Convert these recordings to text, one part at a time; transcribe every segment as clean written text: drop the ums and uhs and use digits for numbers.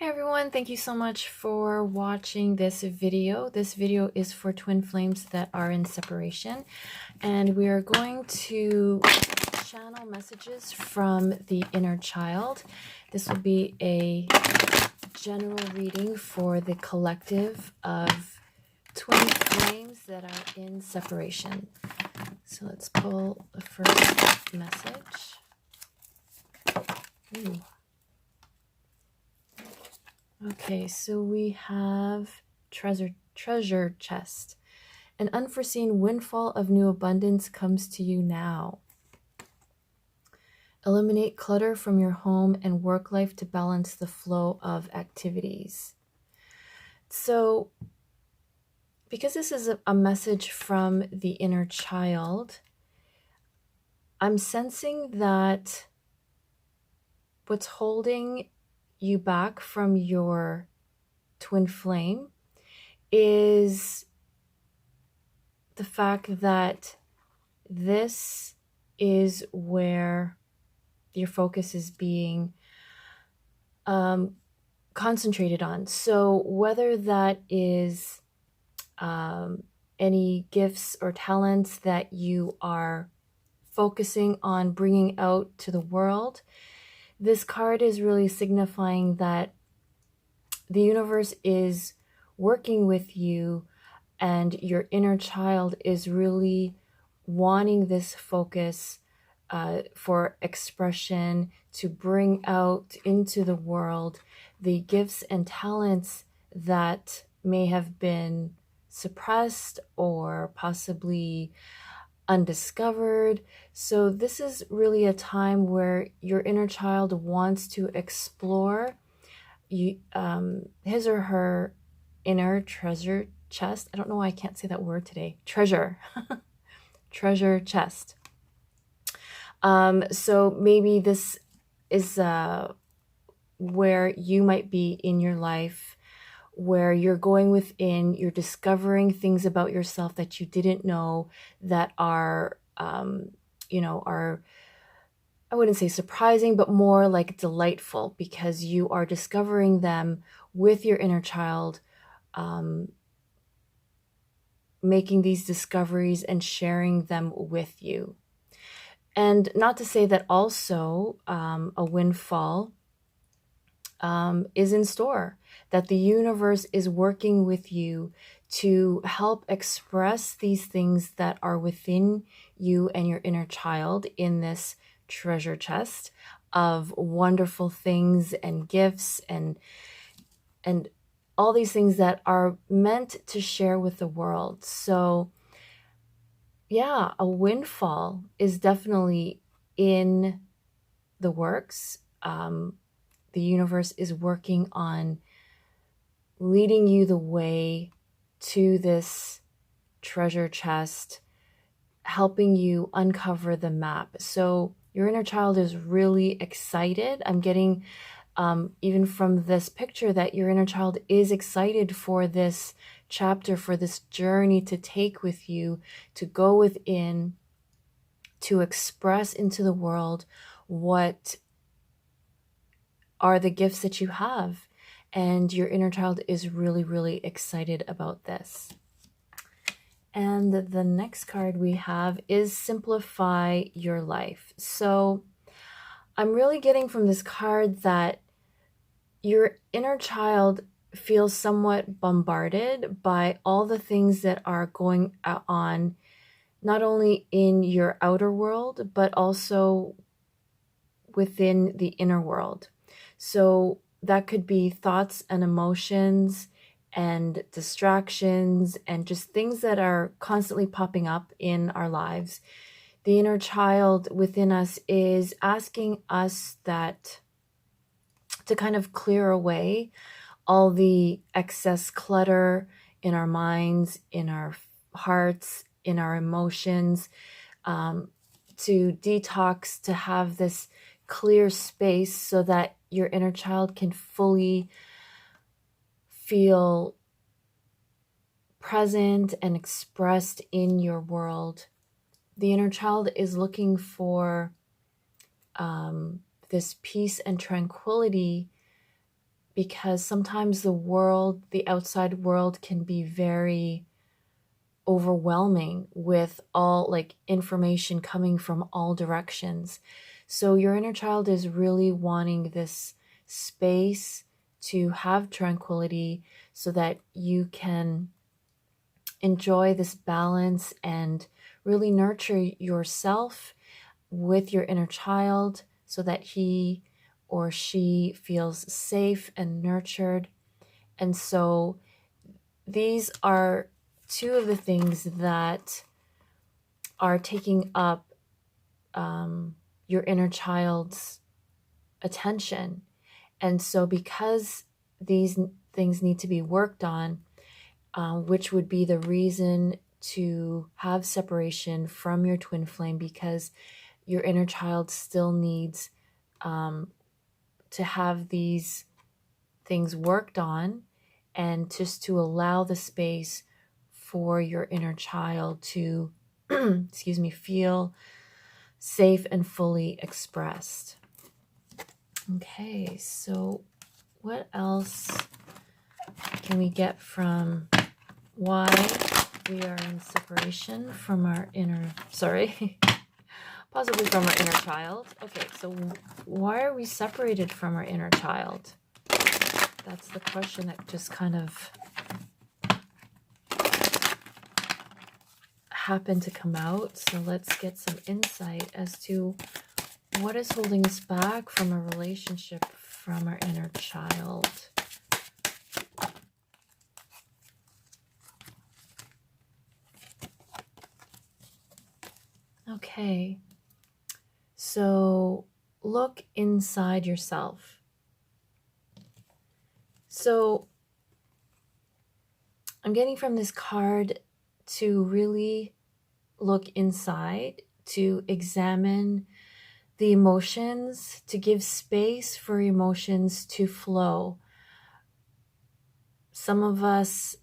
Hey everyone, thank you so much for watching this video. This video is for twin flames that are in separation, and we are going to channel messages from the inner child. This will be a general reading for the collective of twin flames that are in separation. So let's pull the first message. Ooh. Okay, so we have treasure chest. An unforeseen windfall of new abundance comes to you now. Eliminate clutter from your home and work life to balance the flow of activities. So, because this is a message from the inner child, I'm sensing that what's holding you back from your twin flame is the fact that this is where your focus is being concentrated on. So whether that is any gifts or talents that you are focusing on bringing out to the world, this card is really signifying that the universe is working with you and your inner child is really wanting this focus for expression, to bring out into the world the gifts and talents that may have been suppressed or possibly undiscovered. So this is really a time where your inner child wants to explore his or her inner treasure chest. I don't know why I can't say that word today. Treasure chest. So maybe this is where you might be in your life, where you're going within, you're discovering things about yourself that you didn't know, that are, are, I wouldn't say surprising, but more like delightful, because you are discovering them with your inner child, making these discoveries and sharing them with you. And not to say that also a windfall is in store, that the universe is working with you to help express these things that are within you and your inner child in this treasure chest of wonderful things and gifts and all these things that are meant to share with the world. So yeah, a windfall is definitely in the works. The universe is working on leading you the way to this treasure chest, helping you uncover the map. So your inner child is really excited. I'm getting, even from this picture, that your inner child is excited for this chapter, for this journey to take with you, to go within, to express into the world what are the gifts that you have. And your inner child is really, really excited about this. And the next card we have is Simplify Your Life. So I'm really getting from this card that your inner child feels somewhat bombarded by all the things that are going on, not only in your outer world, but also within the inner world. So that could be thoughts and emotions and distractions and just things that are constantly popping up in our lives. The inner child within us is asking us that to kind of clear away all the excess clutter in our minds, in our hearts, in our emotions, to detox, to have this clear space so that your inner child can fully feel present and expressed in your world. The inner child is looking for this peace and tranquility because sometimes the outside world can be very overwhelming with all like information coming from all directions. So your inner child is really wanting this space to have tranquility so that you can enjoy this balance and really nurture yourself with your inner child so that he or she feels safe and nurtured. And so these are two of the things that are taking up your inner child's attention. And so because these things need to be worked on, which would be the reason to have separation from your twin flame, because your inner child still needs to have these things worked on, and just to allow the space for your inner child to excuse me, feel safe and fully expressed. Okay, so what else can we get from why we are in separation from our possibly from our inner child? Okay, so why are we separated from our inner child? That's the question that just kind of happened to come out. So let's get some insight as to what is holding us back from a relationship from our inner child. Okay, so look inside yourself. So I'm getting from this card to really look inside, to examine the emotions, to give space for emotions to flow. Some of us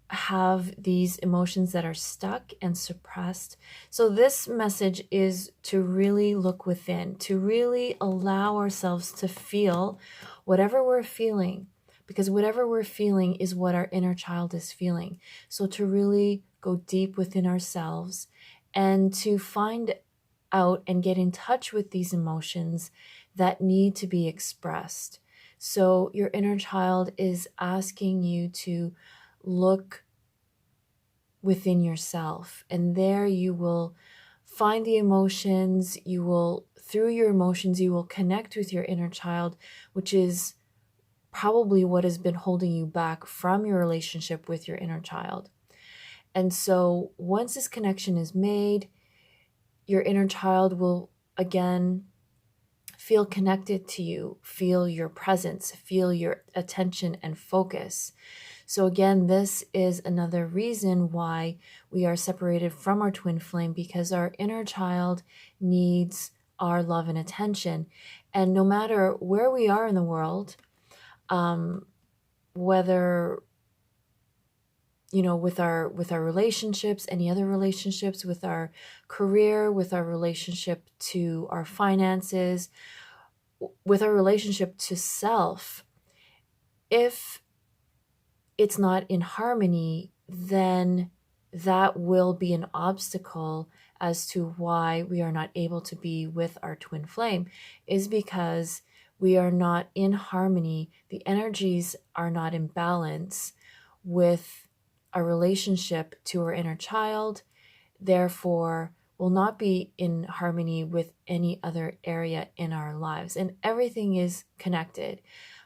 have these emotions that are stuck and suppressed. So this message is to really look within, to really allow ourselves to feel whatever we're feeling, because whatever we're feeling is what our inner child is feeling. So to really go deep within ourselves and to find out and get in touch with these emotions that need to be expressed. So your inner child is asking you to look within yourself, and there you will find the emotions. Through your emotions, you will connect with your inner child, which is probably what has been holding you back from your relationship with your inner child. And so once this connection is made, your inner child will again feel connected to you, feel your presence, feel your attention and focus. So again, this is another reason why we are separated from our twin flame, because our inner child needs our love and attention. And no matter where we are in the world, whether with our relationships, any other relationships, with our career, with our relationship to our finances, with our relationship to self, if it's not in harmony, then that will be an obstacle as to why we are not able to be with our twin flame, is because we are not in harmony. The energies are not in balance with our relationship to our inner child, therefore will not be in harmony with any other area in our lives. And everything is connected.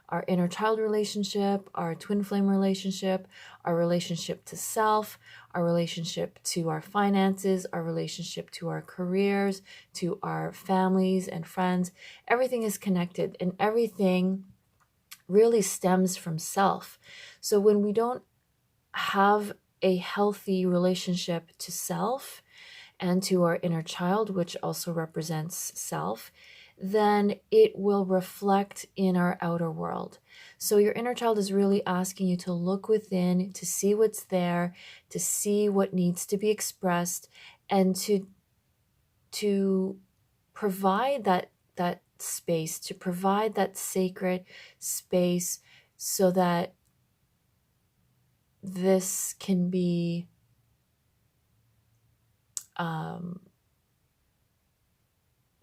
Our inner child relationship, our twin flame relationship, our relationship to self, our relationship to our finances, our relationship to our careers, to our families and friends. Everything is connected, and everything really stems from self. So when we don't have a healthy relationship to self and to our inner child, which also represents self, then it will reflect in our outer world. So your inner child is really asking you to look within, to see what's there, to see what needs to be expressed, and to provide that space, to provide that sacred space so that this can be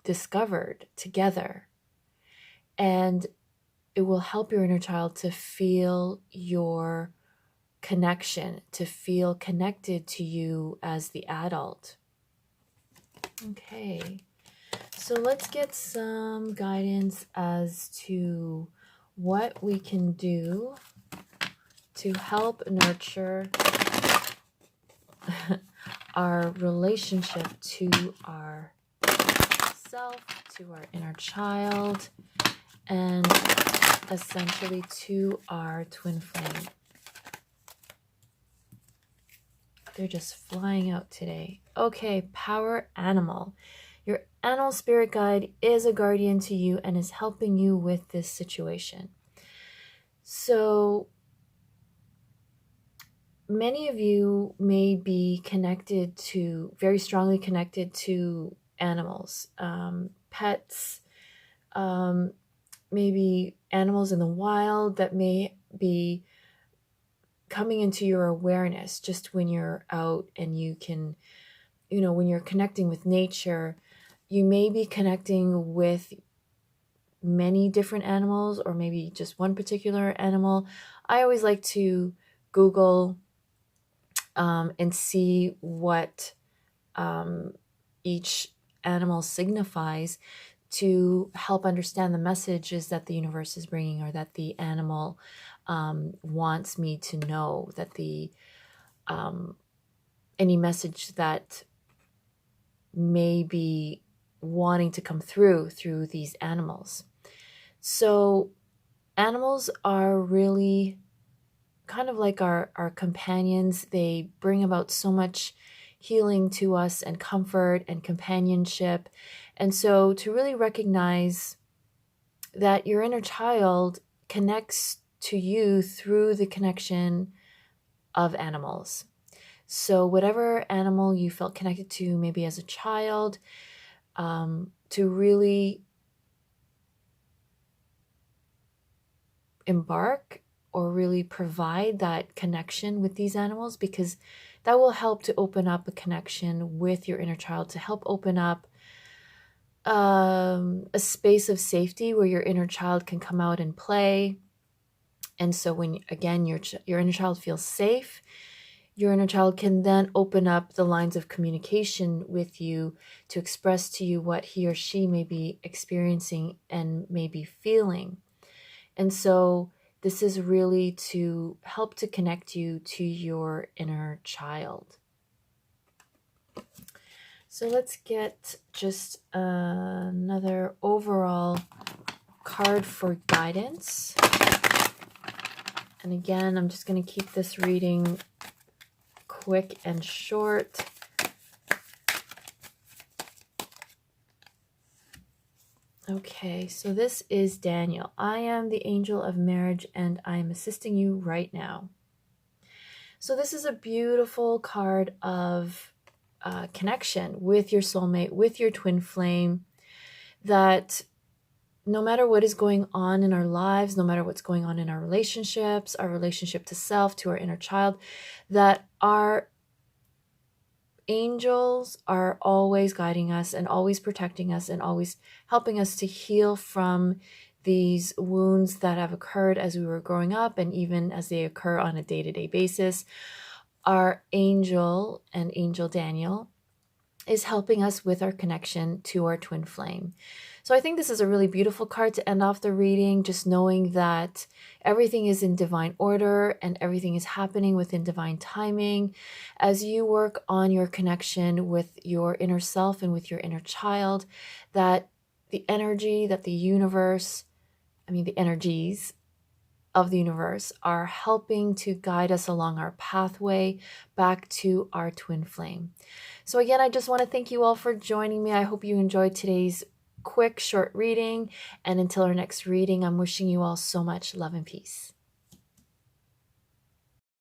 discovered together. And it will help your inner child to feel your connection, to feel connected to you as the adult. Okay, so let's get some guidance as to what we can do to help nurture our relationship to our self, to our inner child, and essentially to our twin flame. They're just flying out today. Okay, power animal. Your animal spirit guide is a guardian to you and is helping you with this situation. So many of you may be connected to, very strongly connected to animals, pets, maybe animals in the wild that may be coming into your awareness just when you're out and you can, when you're connecting with nature, you may be connecting with many different animals or maybe just one particular animal. I always like to Google and see what each animal signifies to help understand the messages that the universe is bringing, or that the animal wants me to know, that the any message that may be wanting to come through these animals. So animals are really kind of like our companions. They bring about so much healing to us and comfort and companionship. And so to really recognize that your inner child connects to you through the connection of animals. So whatever animal you felt connected to, maybe as a child, to really embark or really provide that connection with these animals, because that will help to open up a connection with your inner child, to help open up a space of safety where your inner child can come out and play. And so when, again, your inner child feels safe, your inner child can then open up the lines of communication with you to express to you what he or she may be experiencing and may be feeling. And so this is really to help to connect you to your inner child. So let's get just another overall card for guidance. And again, I'm just going to keep this reading quick and short. Okay, so this is Daniel. I am the angel of marriage and I am assisting you right now. So this is a beautiful card of connection with your soulmate, with your twin flame, that no matter what is going on in our lives, no matter what's going on in our relationships, our relationship to self, to our inner child, that our angels are always guiding us and always protecting us and always helping us to heal from these wounds that have occurred as we were growing up and even as they occur on a day-to-day basis. Our angel and Angel Daniel is helping us with our connection to our twin flame. So I think this is a really beautiful card to end off the reading, just knowing that everything is in divine order and everything is happening within divine timing. As you work on your connection with your inner self and with your inner child, that the energy, that the universe, the energies of the universe are helping to guide us along our pathway back to our twin flame. So again, I just want to thank you all for joining me. I hope you enjoyed today's quick, short reading. And until our next reading, I'm wishing you all so much love and peace.